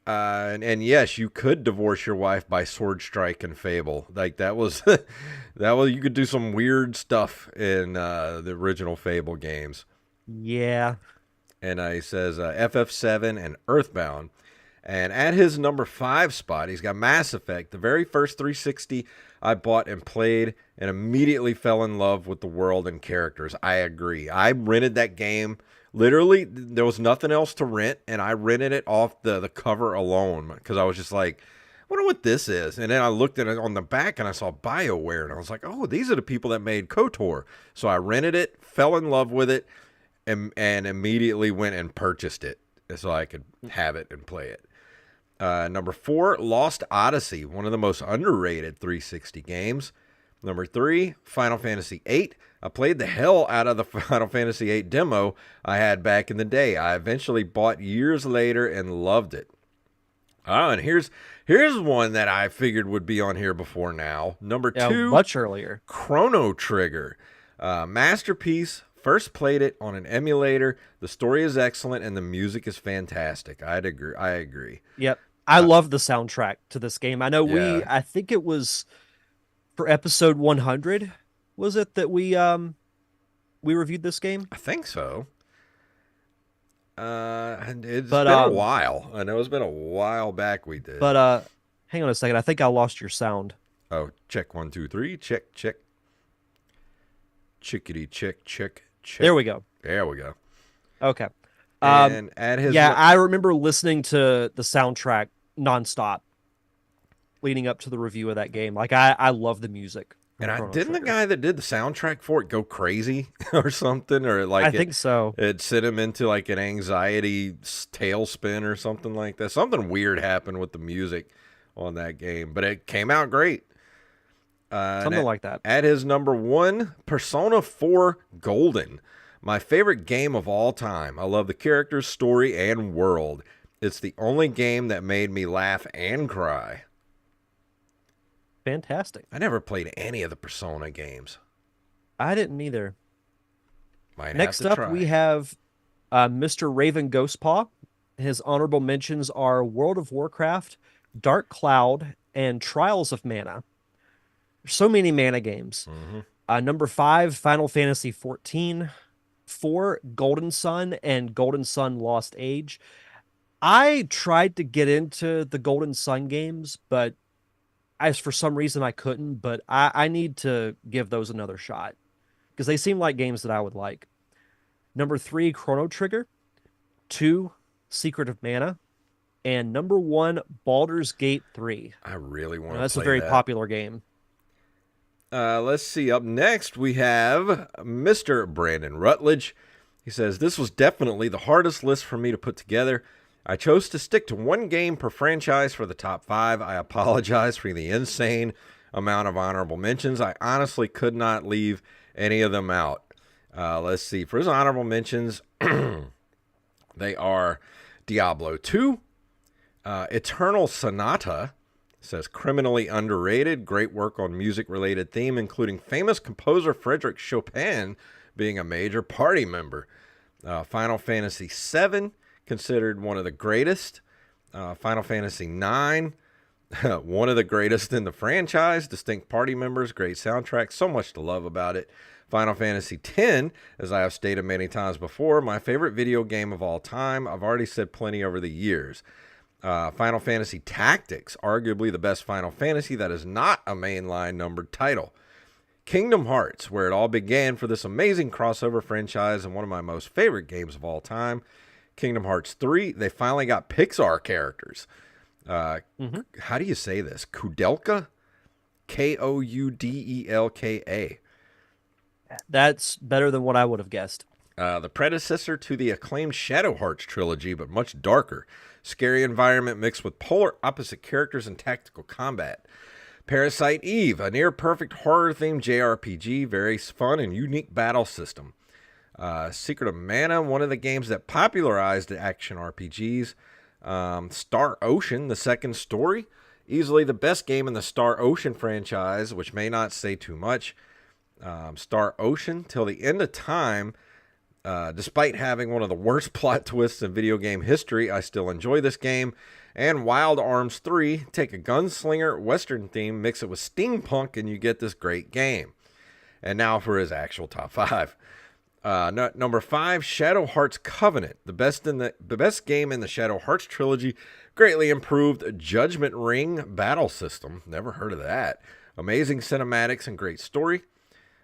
And yes, you could divorce your wife by sword strike and Fable. Like that was you could do some weird stuff in the original Fable games. Yeah. And he says FF7 and Earthbound. And at his number 5 spot, he's got Mass Effect, the very first 360 I bought and played, and immediately fell in love with the world and characters. I agree. I rented that game. Literally, there was nothing else to rent, and I rented it off the cover alone because I was just like, I wonder what this is. And then I looked at it on the back, and I saw BioWare, and I was like, oh, these are the people that made KOTOR. So I rented it, fell in love with it, and immediately went and purchased it so I could have it and play it. Number 4, Lost Odyssey, one of the most underrated 360 games. Number 3, Final Fantasy VIII. I played the hell out of the Final Fantasy VIII demo I had back in the day. I eventually bought years later and loved it. And here's one that I figured would be on here before now. Number 2, much earlier. Chrono Trigger. Masterpiece. First played it on an emulator. The story is excellent and the music is fantastic. I agree. Yep. I love the soundtrack to this game. I know I think it was for episode 100, was it that we reviewed this game? I think so. And it's been a while. I know it's been a while back we did. But hang on a second. I think I lost your sound. Oh, check 1, 2, 3. Check. Chickity check. There we go. There we go. Okay. and add his. Yeah, I remember listening to the soundtrack nonstop leading up to the review of that game. Like I love the music. And Chrono didn't the Trigger. guy that did the soundtrack for it go crazy or something, or like I think so. It sent him into like an anxiety tailspin or something like that. Something weird happened with the music on that game, but it came out great. Something like that. At his number 1, Persona 4 Golden. My favorite game of all time. I love the characters, story, and world. It's the only game that made me laugh and cry. Fantastic. I never played any of the Persona games. I didn't either. Might Next have to up, try. we have Mr. Raven Ghostpaw. His honorable mentions are World of Warcraft, Dark Cloud, and Trials of Mana. There's so many Mana games. Number 5, Final Fantasy 14. 4, Golden Sun and Golden Sun Lost Age. I tried to get into the Golden Sun games, but for some reason I couldn't. But I need to give those another shot because they seem like games that I would like. Number 3, Chrono Trigger. 2, Secret of Mana. And number 1, Baldur's Gate 3. I really want to play That's a very popular game. Let's see. Up next, we have Mr. Brandon Rutledge. He says, this was definitely the hardest list for me to put together. I chose to stick to one game per franchise for the top 5. I apologize for the insane amount of honorable mentions. I honestly could not leave any of them out. Let's see. For his honorable mentions, they are Diablo 2, Eternal Sonata, says criminally underrated, great work on music-related theme, including famous composer Frederick Chopin being a major party member. Final Fantasy VII, considered one of the greatest. Final Fantasy IX, one of the greatest in the franchise. Distinct party members, great soundtrack, so much to love about it. Final Fantasy X, as I have stated many times before, my favorite video game of all time. I've already said plenty over the years. Final Fantasy Tactics, arguably the best Final Fantasy that is not a mainline numbered title. Kingdom Hearts, where it all began for this amazing crossover franchise and one of my most favorite games of all time. Kingdom Hearts 3, they finally got Pixar characters. How do you say this? Koudelka? Koudelka. That's better than what I would have guessed. The predecessor to the acclaimed Shadow Hearts trilogy, but much darker. Scary environment mixed with polar opposite characters and tactical combat. Parasite Eve, a near-perfect horror-themed JRPG, very fun and unique battle system. Secret of Mana, one of the games that popularized action RPGs. Star Ocean, the second story, easily the best game in the Star Ocean franchise, which may not say too much. Star Ocean, Till the End of Time. Despite having one of the worst plot twists in video game history, I still enjoy this game. And Wild Arms 3, take a gunslinger Western theme, mix it with steampunk, and you get this great game. And now for his actual top 5. Number 5, Shadow Hearts Covenant, the best game in the Shadow Hearts trilogy, greatly improved Judgment Ring battle system. Never heard of that. Amazing cinematics and great story.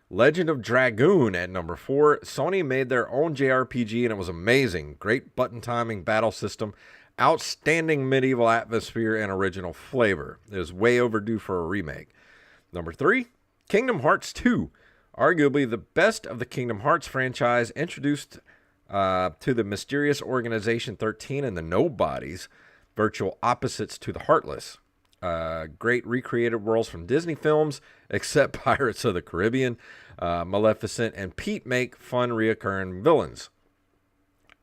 Legend of Dragoon at number 4. Sony made their own JRPG and it was amazing. Great button timing battle system. Outstanding medieval atmosphere and original flavor. It is way overdue for a remake. Number 3, Kingdom Hearts 2. Arguably the best of the Kingdom Hearts franchise, introduced to the mysterious Organization 13 and the Nobodies, virtual opposites to the Heartless. Great recreated worlds from Disney films, except Pirates of the Caribbean, Maleficent, and Pete make fun reoccurring villains.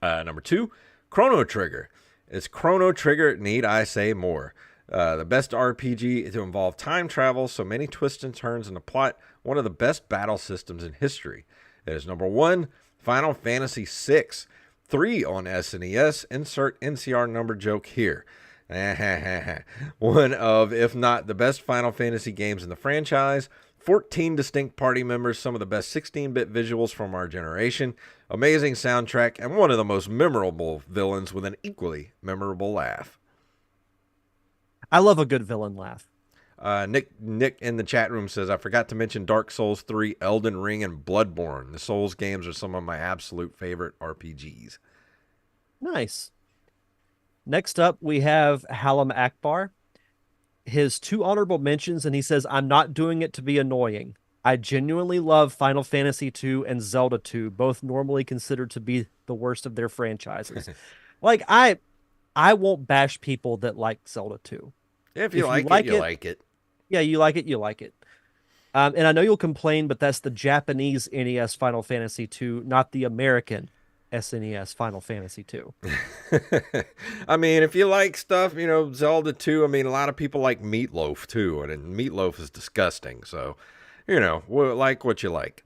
Number 2, Chrono Trigger. It's Chrono Trigger, need I say more? The best RPG to involve time travel, so many twists and turns in the plot, one of the best battle systems in history. It is number 1, Final Fantasy VI. 3 on SNES, insert NCR number joke here. One of, if not the best Final Fantasy games in the franchise. 14 distinct party members, some of the best 16-bit visuals from our generation, amazing soundtrack, and one of the most memorable villains with an equally memorable laugh. I love a good villain laugh. Nick in the chat room says, I forgot to mention Dark Souls 3, Elden Ring, and Bloodborne. The Souls games are some of my absolute favorite RPGs. Nice. Next up, we have Halam Akbar. His two honorable mentions, and he says, I'm not doing it to be annoying. I genuinely love Final Fantasy II and Zelda 2, both normally considered to be the worst of their franchises. Like, I won't bash people that like Zelda 2. Yeah, if If you you like like it, you it, like it. Yeah, you like it, you like it. And I know you'll complain, but that's the Japanese NES Final Fantasy II, not the American SNES Final Fantasy II. I mean, if you like stuff, Zelda 2, I mean, a lot of people like Meatloaf too, and Meatloaf is disgusting. So, like what you like.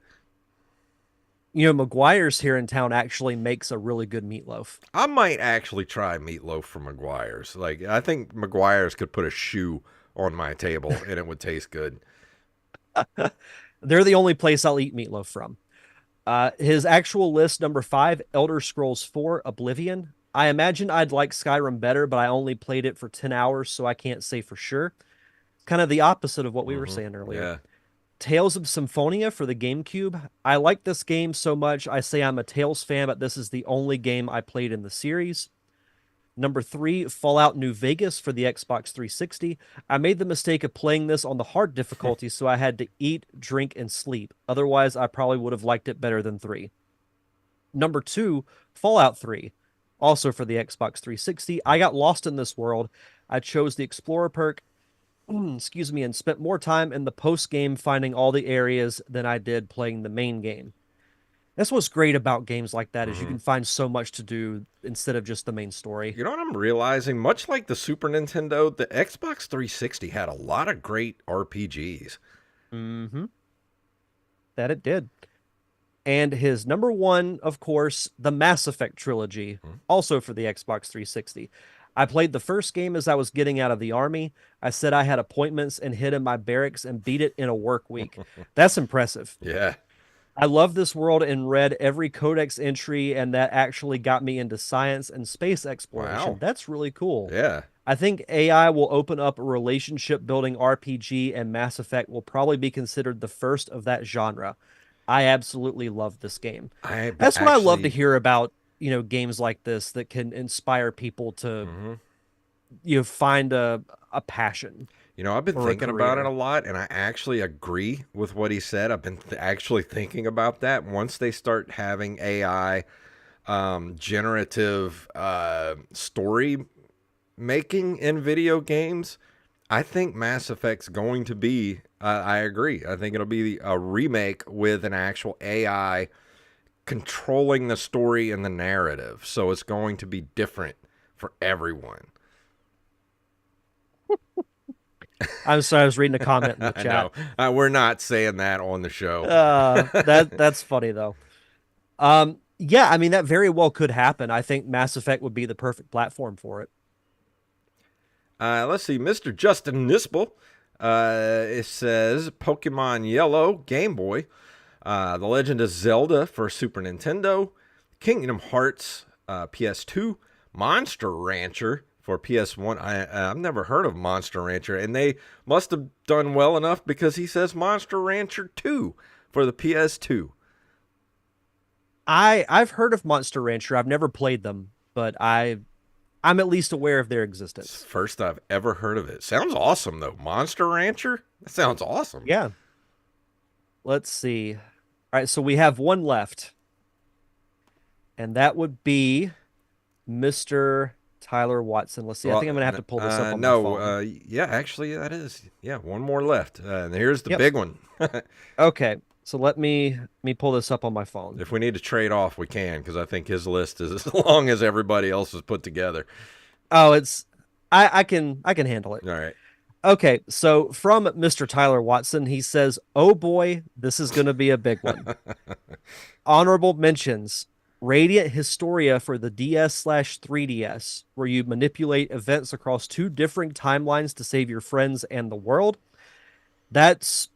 McGuire's here in town actually makes a really good meatloaf. I might actually try Meatloaf from McGuire's. Like, I think McGuire's could put a shoe on my table and it would taste good. They're the only place I'll eat meatloaf from. His actual list, number 5, Elder Scrolls 4, Oblivion. I imagine I'd like Skyrim better, but I only played it for 10 hours, so I can't say for sure. Kind of the opposite of what we were saying earlier. Yeah. Tales of Symphonia for the GameCube. I like this game so much, I say I'm a Tales fan, but this is the only game I played in the series. Number 3, Fallout New Vegas for the Xbox 360. I made the mistake of playing this on the hard difficulty, so I had to eat, drink, and sleep. Otherwise, I probably would have liked it better than 3. Number 2, Fallout 3, also for the Xbox 360. I got lost in this world. I chose the Explorer perk, excuse me, and spent more time in the post-game finding all the areas than I did playing the main game. That's what's great about games like that is you can find so much to do instead of just the main story. You know what I'm realizing? Much like the Super Nintendo, the Xbox 360 had a lot of great RPGs. Mm-hmm. That it did. And his number 1, of course, the Mass Effect trilogy, also for the Xbox 360. I played the first game as I was getting out of the army. I said I had appointments and hid in my barracks and beat it in a work week. That's impressive. Yeah. I love this world and read every codex entry, and that actually got me into science and space exploration. Wow. That's really cool. Yeah. I think AI will open up a relationship building RPG, and Mass Effect will probably be considered the first of that genre. I absolutely love this game. That's what I love to hear about, games like this that can inspire people to, find a passion. I've been or a thinking about it career. a lot, and I actually agree with what he said. I've been actually thinking about that. Once they start having AI generative story making in video games, I think Mass Effect's going to be, I agree. I think it'll be a remake with an actual AI controlling the story and the narrative. So it's going to be different for everyone. I'm sorry, I was reading a comment in the I chat. know. We're not saying that on the show. That's funny though. Yeah, I mean that very well could happen. I think Mass Effect would be the perfect platform for it. Let's see, Mr. Justin Nispel. It says Pokemon Yellow, Game Boy, The Legend of Zelda for Super Nintendo, Kingdom Hearts, PS2, Monster Rancher for PS1. I've never heard of Monster Rancher, and they must have done well enough because he says Monster Rancher 2 for the PS2. I've heard of Monster Rancher. I've never played them, but I'm at least aware of their existence. First I've ever heard of it. Sounds awesome, though. Monster Rancher? That sounds awesome. Yeah. Let's see. All right, so we have one left. And that would be Mr. Tyler Watson. Let's see. I think I'm going to have to pull this up on my phone. Yeah, actually, that is. Yeah, one more left. And here's the Yep. big one. Okay. So let me pull this up on my phone. If we need to trade off, we can, because I think his list is as long as everybody else's put together. Oh, I can handle it. All right. Okay, so from Mr. Tyler Watson, he says, "Oh boy, this is going to be a big one." Honorable mentions: Radiant Historia for the DS/3DS, where you manipulate events across 2 different timelines to save your friends and the world. That's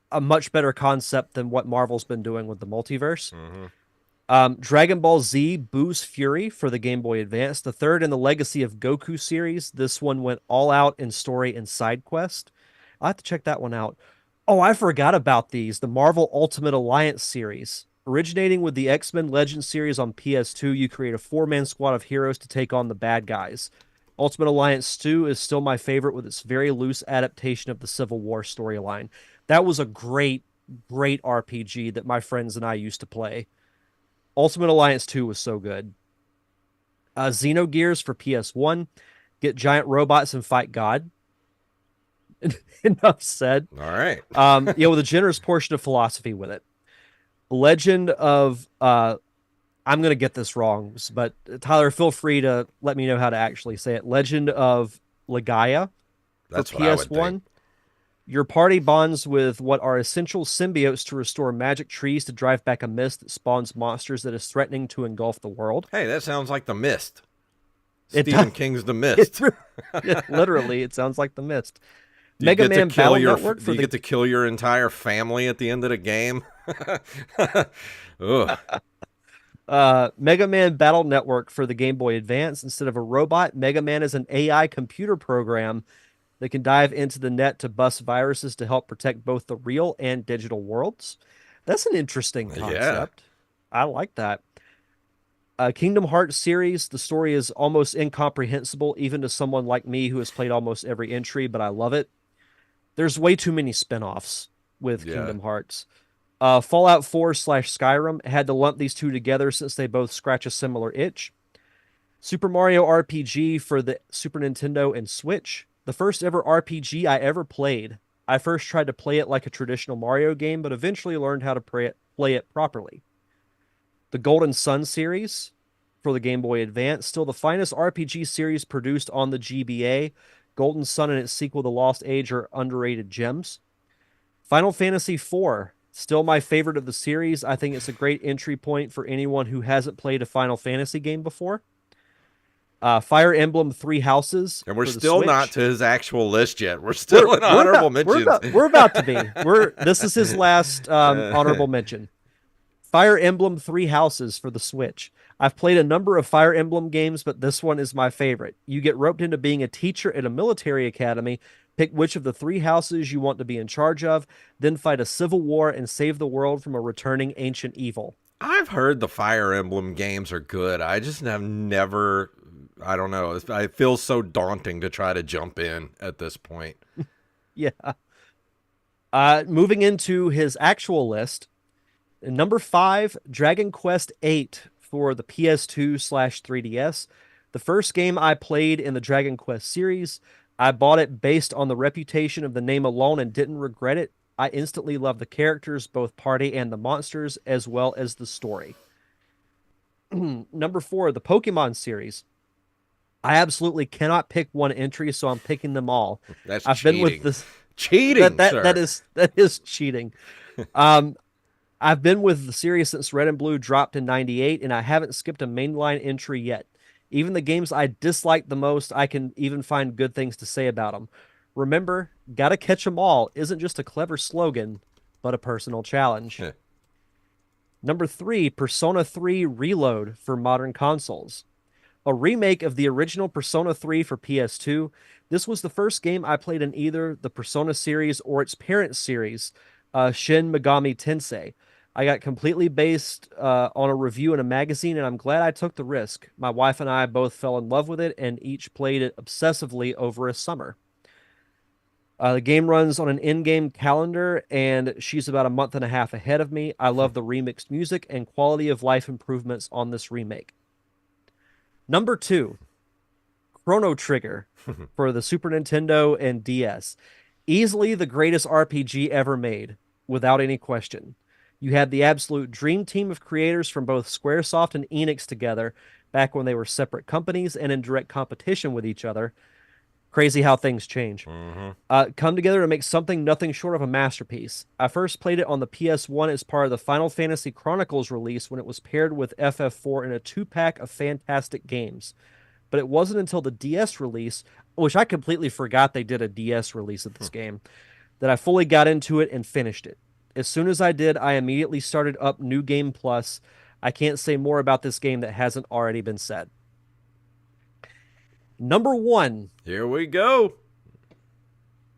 a much better concept than what Marvel's been doing with the multiverse. Dragon Ball Z Boo's Fury for the Game Boy Advance, the third in the Legacy of Goku series. This one went all out in story and side quest. I'll have to check that one out. Oh, I forgot about these. The Marvel Ultimate Alliance series. Originating with the X-Men Legends series on PS2, you create a four-man squad of heroes to take on the bad guys. Ultimate Alliance 2 is still my favorite with its very loose adaptation of the Civil War storyline. That was a great, great RPG that my friends and I used to play. Ultimate Alliance 2 was so good. Xenogears for PS1. Get giant robots and fight God. Enough said. All right. With a generous portion of philosophy with it. Legend of I'm going to get this wrong, but Tyler, feel free to let me know how to actually say it. Legend of Legaia That's for what I would PS1. think. Your party bonds with what are essential symbiotes to restore magic trees to drive back a mist that spawns monsters that is threatening to engulf the world. Hey, that sounds like The Mist. It Stephen does. King's The Mist. Literally, it sounds like The Mist. Do you Mega get to Man kill Battle your, Network do for you the get to kill your entire family at the end of the game? Ugh. Mega Man Battle Network for the Game Boy Advance. Instead of a robot, Mega Man is an AI computer program that can dive into the net to bust viruses to help protect both the real and digital worlds. That's an interesting concept. I like that. Kingdom Hearts series, the story is almost incomprehensible, even to someone like me who has played almost every entry, but I love it. There's way too many spin-offs with Yeah. Kingdom Hearts. Fallout 4/Skyrim had to lump these two together since they both scratch a similar itch. Super Mario RPG for the Super Nintendo and Switch. The first ever RPG I ever played. I first tried to play it like a traditional Mario game, but eventually learned how to play it properly. The Golden Sun series for the Game Boy Advance, still the finest RPG series produced on the GBA. Golden Sun and its sequel, The Lost Age, are underrated gems. Final Fantasy IV, still my favorite of the series. I think it's a great entry point for anyone who hasn't played a Final Fantasy game before. Fire Emblem Three Houses. And we're for the still Switch. not to his actual list yet. We're still in honorable mentions. We're about to be. This is his last honorable mention. Fire Emblem Three Houses for the Switch. I've played a number of Fire Emblem games, but this one is my favorite. You get roped into being a teacher at a military academy, pick which of the three houses you want to be in charge of, then fight a civil war and save the world from a returning ancient evil. I've heard the Fire Emblem games are good. I just have never, I don't know. It feels so daunting to try to jump in at this point. Yeah. Moving into his actual list, number 5, Dragon Quest VIII for the PS2/3DS. The first game I played in the Dragon Quest series. I bought it based on the reputation of the name alone and didn't regret it. I instantly loved the characters, both party and the monsters, as well as the story. Number 4, the Pokemon series. I absolutely cannot pick one entry, so I'm picking them all. That's I've cheating. been with this. Cheating, sir. That is cheating. I've been with the series since Red and Blue dropped in '98, and I haven't skipped a mainline entry yet. Even the games I dislike the most, I can even find good things to say about them. Remember, gotta catch 'em all isn't just a clever slogan, but a personal challenge. Yeah. Number 3, Persona 3 Reload for modern consoles. A remake of the original Persona 3 for PS2. This was the first game I played in either the Persona series or its parent series, Shin Megami Tensei. I got completely based on a review in a magazine, and I'm glad I took the risk. My wife and I both fell in love with it, and each played it obsessively over a summer. The game runs on an in-game calendar, and she's about a month and a half ahead of me. I love the remixed music and quality of life improvements on this remake. Number 2, Chrono Trigger for the Super Nintendo and DS. Easily the greatest RPG ever made, without any question. You had the absolute dream team of creators from both Squaresoft and Enix together back when they were separate companies and in direct competition with each other. Crazy how things change. Come together to make something nothing short of a masterpiece. I first played it on the PS1 as part of the Final Fantasy Chronicles release when it was paired with FF4 in a 2-pack of fantastic games. But it wasn't until the DS release, which I completely forgot they did a DS release of this game, that I fully got into it and finished it. As soon as I did, I immediately started up New Game Plus. I can't say more about this game that hasn't already been said. Number 1, Here we go.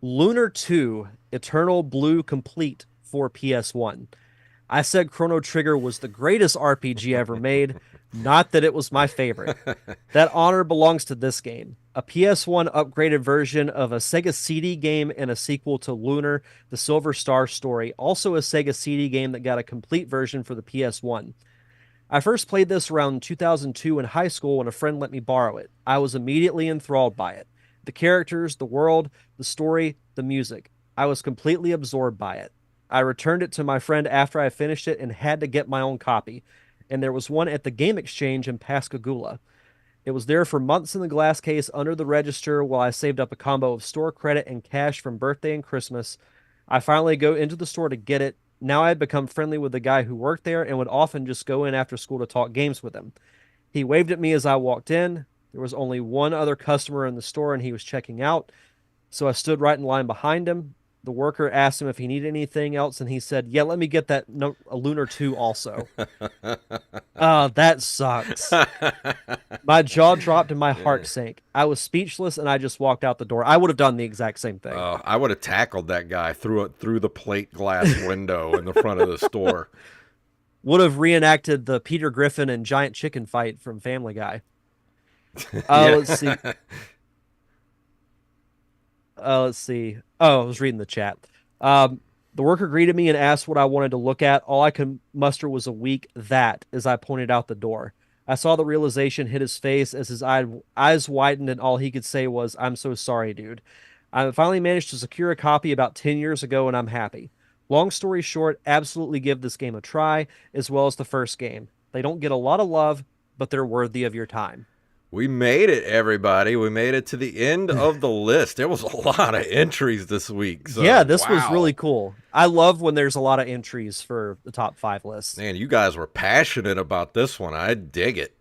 Lunar 2 Eternal Blue Complete for PS1. I said Chrono Trigger was the greatest RPG ever made, not that it was my favorite. That honor belongs to this game. A PS1 upgraded version of a Sega CD game and a sequel to Lunar, the Silver Star story. Also a Sega CD game that got a complete version for the PS1. I first played this around 2002 in high school when a friend let me borrow it. I was immediately enthralled by it. The characters, the world, the story, the music. I was completely absorbed by it. I returned it to my friend after I finished it and had to get my own copy. And there was one at the Game Exchange in Pascagoula. It was there for months in the glass case under the register while I saved up a combo of store credit and cash from birthday and Christmas. I finally go into the store to get it. Now I had become friendly with the guy who worked there and would often just go in after school to talk games with him. He waved at me as I walked in. There was only one other customer in the store and he was checking out. So I stood right in line behind him. The worker asked him if he needed anything else, and he said, "Yeah, let me get that a Lunar 2 also." Oh, that sucks. My jaw dropped and my heart sank. I was speechless, and I just walked out the door. I would have done the exact same thing. I would have tackled that guy through the plate glass window in the front of the store. Would have reenacted the Peter Griffin and giant chicken fight from Family Guy. Let's see. Let's see. Oh, I was reading the chat. The worker greeted me and asked what I wanted to look at. All I could muster was a weak "that" as I pointed out the door. I saw the realization hit his face as his eyes widened, and all he could say was, "I'm so sorry, dude." I finally managed to secure a copy about 10 years ago, and I'm happy. Long story short, absolutely give this game a try, as well as the first game. They don't get a lot of love, but they're worthy of your time. We made it, everybody. We made it to the end of the list. There was a lot of entries this week. So, yeah, this was wow. really cool. I love when there's a lot of entries for the top 5 lists. Man, you guys were passionate about this one. I dig it.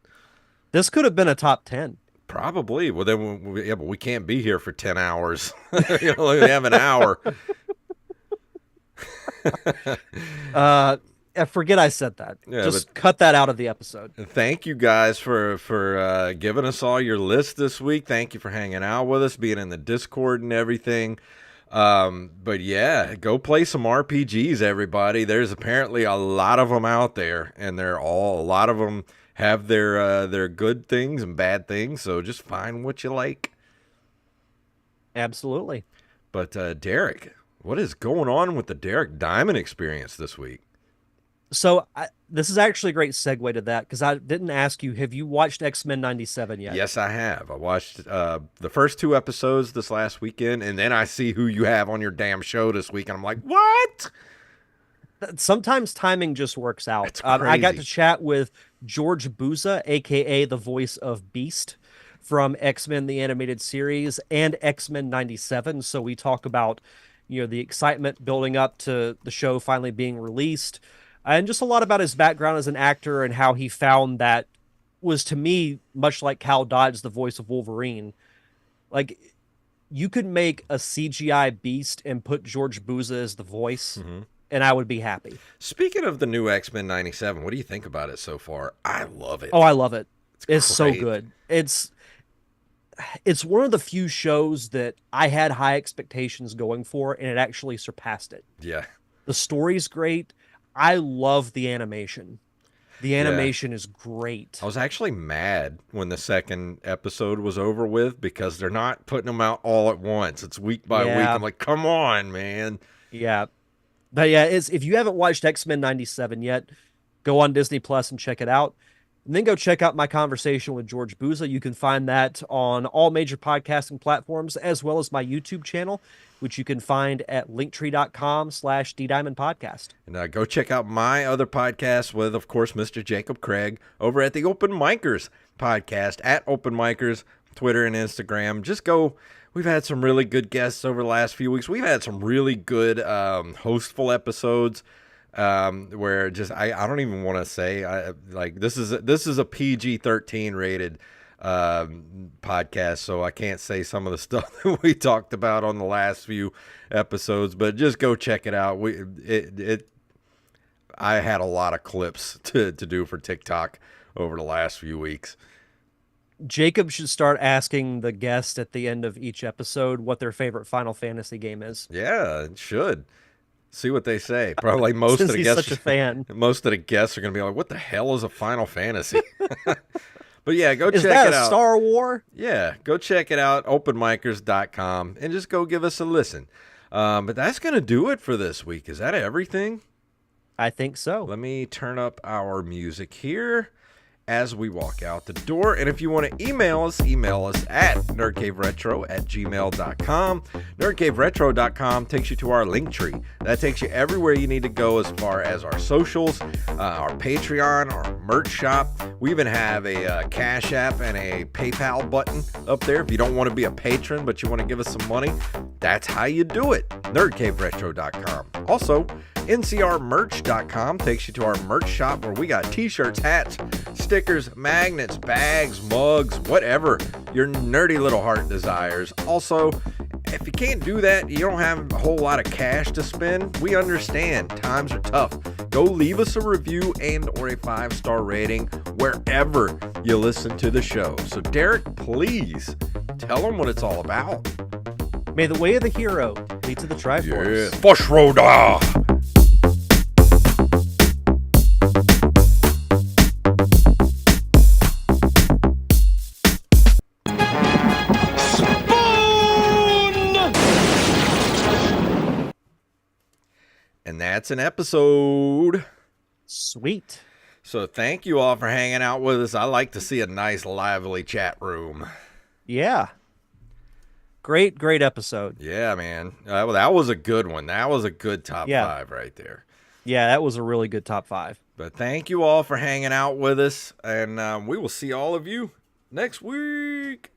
This could have been a top 10. Probably. Well, then, but we can't be here for 10 hours. We only have an hour. I forget I said that. Yeah, just cut that out of the episode. Thank you guys for giving us all your list this week. Thank you for hanging out with us, being in the Discord and everything. But yeah, go play some RPGs, everybody. There's apparently a lot of them out there, and a lot of them have their good things and bad things. So just find what you like. Absolutely. But Derek, what is going on with the Derek Diamond experience this week? So this is actually a great segue to that, because I didn't ask you, have you watched X-Men 97 yet? Yes, I have. I watched the first 2 episodes this last weekend, and then I see who you have on your damn show this week, and I'm like, what? Sometimes timing just works out. It's crazy. I got to chat with George Buza, a.k.a. the voice of Beast from X-Men the Animated Series and X-Men 97. So we talk about, the excitement building up to the show finally being released, and just a lot about his background as an actor and how he found that was, to me, much like Cal Dodge, the voice of Wolverine. Like, you could make a CGI Beast and put George Buza as the voice, and I would be happy. Speaking of the new X-Men 97, what do you think about it so far? I love it. Oh, I love it. It's so great. good. It's one of the few shows that I had high expectations going for, and it actually surpassed it. Yeah. The story's great. I love the animation. The animation is great. I was actually mad when the second episode was over with, because they're not putting them out all at once. It's week by week. I'm like, come on, man. Yeah. But yeah, if you haven't watched X-Men 97 yet, go on Disney Plus and check it out. And then go check out my conversation with George Buza. You can find that on all major podcasting platforms, as well as my YouTube channel, which you can find at linktree.com/DDiamondPodcast. And go check out my other podcast with, of course, Mr. Jacob Craig over at the Open Micers podcast, at Open Micers, Twitter and Instagram. Just go. We've had some really good guests over the last few weeks. We've had some really good hostful episodes. Where just I don't even want to say this is a PG-13 rated podcast, so I can't say some of the stuff that we talked about on the last few episodes, but just go check it out. I had a lot of clips to do for TikTok over the last few weeks. Jacob should start asking the guest at the end of each episode what their favorite Final Fantasy game is. Yeah, it should. See what they say. Probably most Since of the he's guests. such a fan. Most of the guests are going to be like, "What the hell is a Final Fantasy?" But yeah, go Is check that it a out. Star War? Yeah, go check it out, openmicers.com, and just go give us a listen. But that's going to do it for this week. Is that everything? I think so. Let me turn up our music here as we walk out the door. And if you want to email us at nerdcaveretro@gmail.com. Nerdcaveretro.com takes you to our link tree. That takes you everywhere you need to go as far as our socials, our Patreon, our merch shop. We even have a Cash App and a PayPal button up there. If you don't want to be a patron, but you want to give us some money, that's how you do it. Nerdcaveretro.com. Also, ncrmerch.com takes you to our merch shop where we got t-shirts, hats, stickers, magnets, bags, mugs, whatever your nerdy little heart desires. Also, if you can't do that, you don't have a whole lot of cash to spend, we understand. Times are tough. Go leave us a review and or a 5-star rating wherever you listen to the show. So Derek, please tell them what it's all about. May the way of the hero lead to the Triforce. Yeah, Force Roda! And that's an episode. Sweet. So thank you all for hanging out with us. I like to see a nice, lively chat room. Yeah. Great episode. Yeah, man. That was a good one. That was a good top 5 right there. Yeah, that was a really good top 5. But thank you all for hanging out with us. And we will see all of you next week.